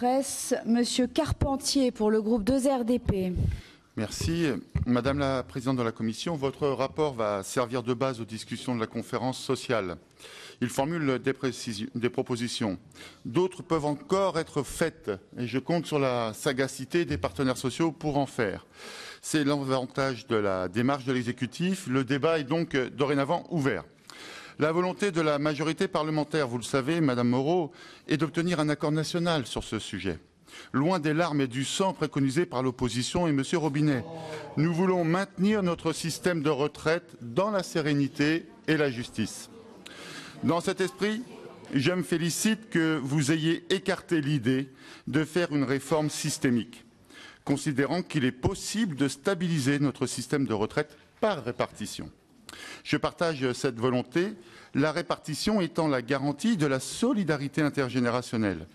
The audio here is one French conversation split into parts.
Monsieur Carpentier pour le groupe 2RDP. Merci. Madame la Présidente de la Commission, votre rapport va servir de base aux discussions de la conférence sociale. Il formule des propositions. D'autres peuvent encore être faites et je compte sur la sagacité des partenaires sociaux pour en faire. C'est l'avantage de la démarche de l'exécutif. Le débat est donc dorénavant ouvert. La volonté de la majorité parlementaire, vous le savez, Madame Moreau, est d'obtenir un accord national sur ce sujet. Loin des larmes et du sang préconisés par l'opposition et Monsieur Robinet. Nous voulons maintenir notre système de retraite dans la sérénité et la justice. Dans cet esprit, je me félicite que vous ayez écarté l'idée de faire une réforme systémique, considérant qu'il est possible de stabiliser notre système de retraite par répartition. Je partage cette volonté, la répartition étant la garantie de la solidarité intergénérationnelle.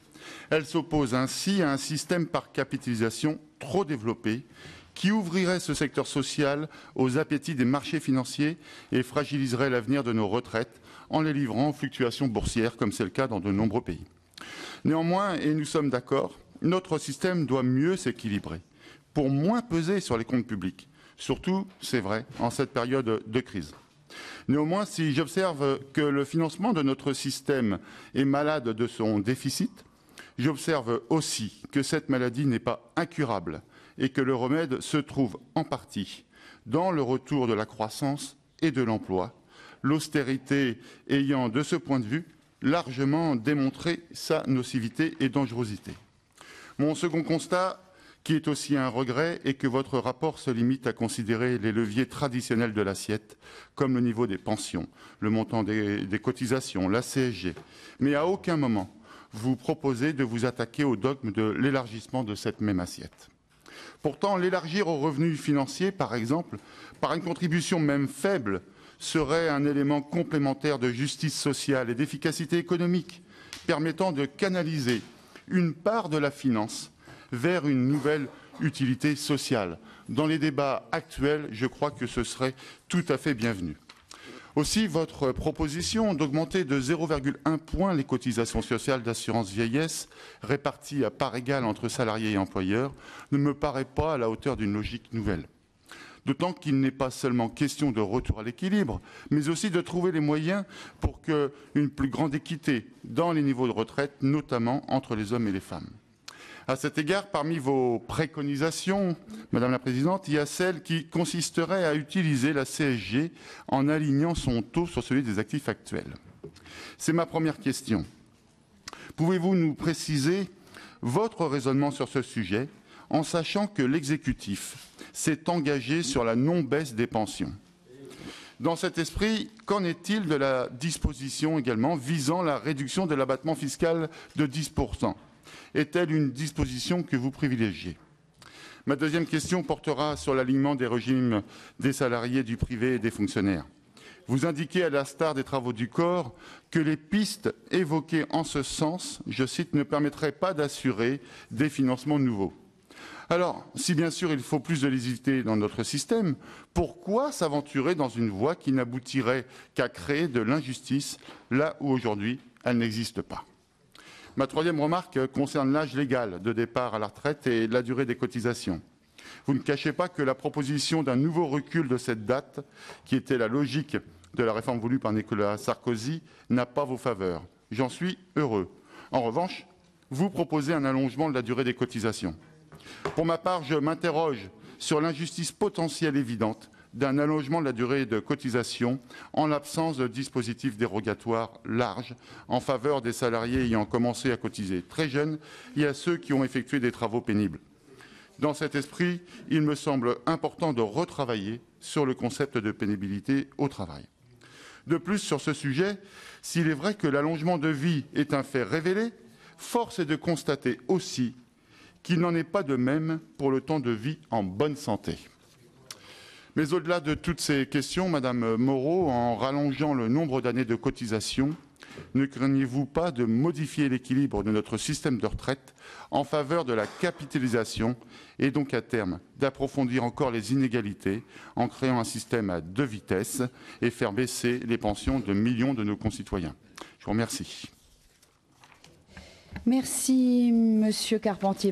Elle s'oppose ainsi à un système par capitalisation trop développé qui ouvrirait ce secteur social aux appétits des marchés financiers et fragiliserait l'avenir de nos retraites en les livrant aux fluctuations boursières comme c'est le cas dans de nombreux pays. Néanmoins, et nous sommes d'accord, notre système doit mieux s'équilibrer pour moins peser sur les comptes publics. Surtout, c'est vrai, en cette période de crise. Néanmoins, si j'observe que le financement de notre système est malade de son déficit, j'observe aussi que cette maladie n'est pas incurable et que le remède se trouve en partie dans le retour de la croissance et de l'emploi, l'austérité ayant, de ce point de vue, largement démontré sa nocivité et dangerosité. Mon second constat, qui est aussi un regret, est que votre rapport se limite à considérer les leviers traditionnels de l'assiette, comme le niveau des pensions, le montant des cotisations, la CSG. Mais à aucun moment, vous proposez de vous attaquer au dogme de l'élargissement de cette même assiette. Pourtant, l'élargir aux revenus financiers, par exemple, par une contribution même faible, serait un élément complémentaire de justice sociale et d'efficacité économique, permettant de canaliser une part de la finance vers une nouvelle utilité sociale. Dans les débats actuels, je crois que ce serait tout à fait bienvenu. Aussi, votre proposition d'augmenter de 0,1 point les cotisations sociales d'assurance vieillesse, réparties à part égale entre salariés et employeurs, ne me paraît pas à la hauteur d'une logique nouvelle. D'autant qu'il n'est pas seulement question de retour à l'équilibre, mais aussi de trouver les moyens pour qu'une plus grande équité dans les niveaux de retraite, notamment entre les hommes et les femmes. À cet égard, parmi vos préconisations, Madame la Présidente, il y a celle qui consisterait à utiliser la CSG en alignant son taux sur celui des actifs actuels. C'est ma première question. Pouvez-vous nous préciser votre raisonnement sur ce sujet, en sachant que l'exécutif s'est engagé sur la non-baisse des pensions? Dans cet esprit, qu'en est-il de la disposition également visant la réduction de l'abattement fiscal de 10%? Est-elle une disposition que vous privilégiez? Ma deuxième question portera sur l'alignement des régimes des salariés du privé et des fonctionnaires. Vous indiquez, à l'instar des travaux du corps, que les pistes évoquées en ce sens, je cite, ne permettraient pas d'assurer des financements nouveaux. Alors, si bien sûr il faut plus de lisibilité dans notre système, pourquoi s'aventurer dans une voie qui n'aboutirait qu'à créer de l'injustice là où aujourd'hui elle n'existe pas? Ma troisième remarque concerne l'âge légal de départ à la retraite et la durée des cotisations. Vous ne cachez pas que la proposition d'un nouveau recul de cette date, qui était la logique de la réforme voulue par Nicolas Sarkozy, n'a pas vos faveurs. J'en suis heureux. En revanche, vous proposez un allongement de la durée des cotisations. Pour ma part, je m'interroge sur l'injustice potentielle évidente d'un allongement de la durée de cotisation en l'absence de dispositifs dérogatoires larges en faveur des salariés ayant commencé à cotiser très jeunes et à ceux qui ont effectué des travaux pénibles. Dans cet esprit, il me semble important de retravailler sur le concept de pénibilité au travail. De plus, sur ce sujet, s'il est vrai que l'allongement de vie est un fait révélé, force est de constater aussi qu'il n'en est pas de même pour le temps de vie en bonne santé. Mais au-delà de toutes ces questions, Madame Moreau, en rallongeant le nombre d'années de cotisation, ne craignez-vous pas de modifier l'équilibre de notre système de retraite en faveur de la capitalisation et donc à terme d'approfondir encore les inégalités en créant un système à deux vitesses et faire baisser les pensions de millions de nos concitoyens? Je vous remercie. Merci, Monsieur Carpentier.